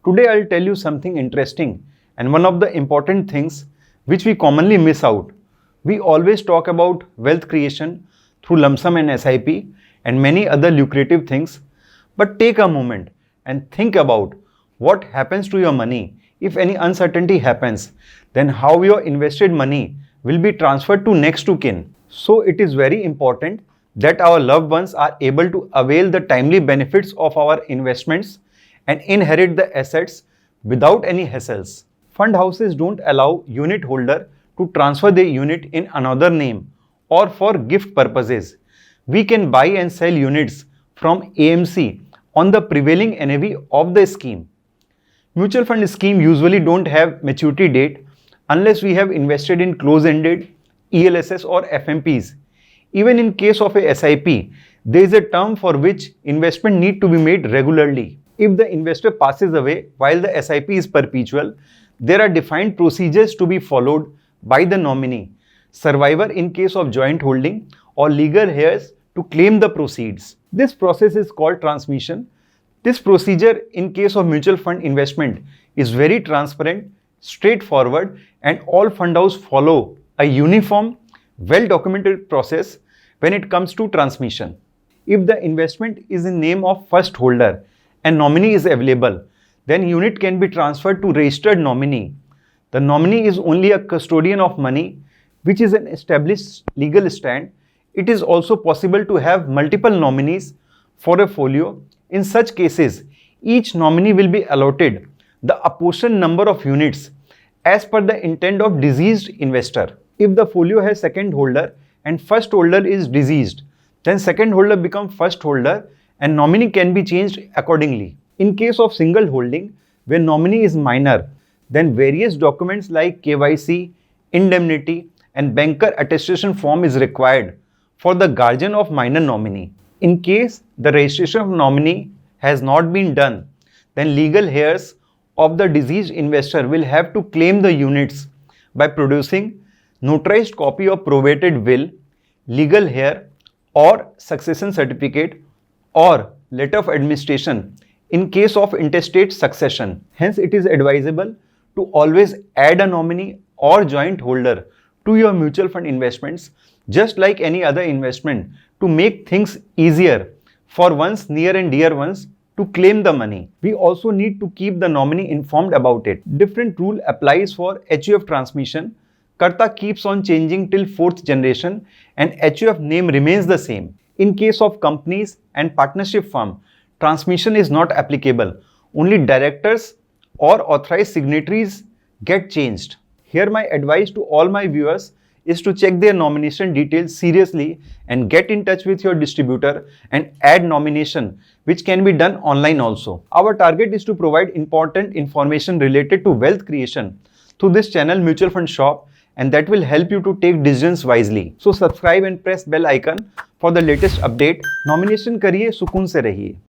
Today I'll tell you something interesting and one of the important things which we commonly miss out. We always talk about wealth creation through lump sum and SIP and many other lucrative things, but take a moment and think about what happens to your money if any uncertainty happens, then how your invested money will be transferred to next to kin. So it is very important that our loved ones are able to avail the timely benefits of our investments and inherit the assets without any hassles. Fund houses don't allow unit holder to transfer their unit in another name or for gift purposes. We can buy and sell units from AMC on the prevailing NAV of the scheme. Mutual fund scheme usually don't have maturity date unless we have invested in close-ended, ELSS or FMPs. Even in case of a SIP, there is a term for which investment need to be made regularly. If the investor passes away while the SIP is perpetual, there are defined procedures to be followed by the nominee, survivor in case of joint holding, or legal heirs to claim the proceeds. This process is called transmission. This procedure in case of mutual fund investment is very transparent, straightforward, and all fund houses follow a uniform, well-documented process when it comes to transmission. If the investment is in name of first holder and nominee is available, then unit can be transferred to registered nominee. The nominee is only a custodian of money, which is an established legal stand. It is also possible to have multiple nominees for a folio. In such cases, each nominee will be allotted the apportioned number of units as per the intent of deceased investor. If the folio has second holder and first holder is deceased, then second holder becomes first holder and nominee can be changed accordingly. In case of single holding, where nominee is minor, then various documents like KYC, indemnity and banker attestation form is required for the guardian of minor nominee. In case the registration of nominee has not been done, then legal heirs of the deceased investor will have to claim the units by producing notarized copy of probated will, legal heir or succession certificate or letter of administration in case of intestate succession. Hence, it is advisable to always add a nominee or joint holder to your mutual fund investments, just like any other investment, to make things easier for one's near and dear ones to claim the money. We also need to keep the nominee informed about it. Different rule applies for HUF transmission. Karta keeps on changing till 4th generation and HUF name remains the same. In case of companies and partnership firm, transmission is not applicable. Only directors or authorized signatories get changed. Here my advice to all my viewers is to check their nomination details seriously and get in touch with your distributor and add nomination, which can be done online also. Our target is to provide important information related to wealth creation through this channel Mutual Fund Shop, and that will help you to take decisions wisely. So subscribe and press bell icon for the latest update. Nomination करिए, सुकून से रहिए.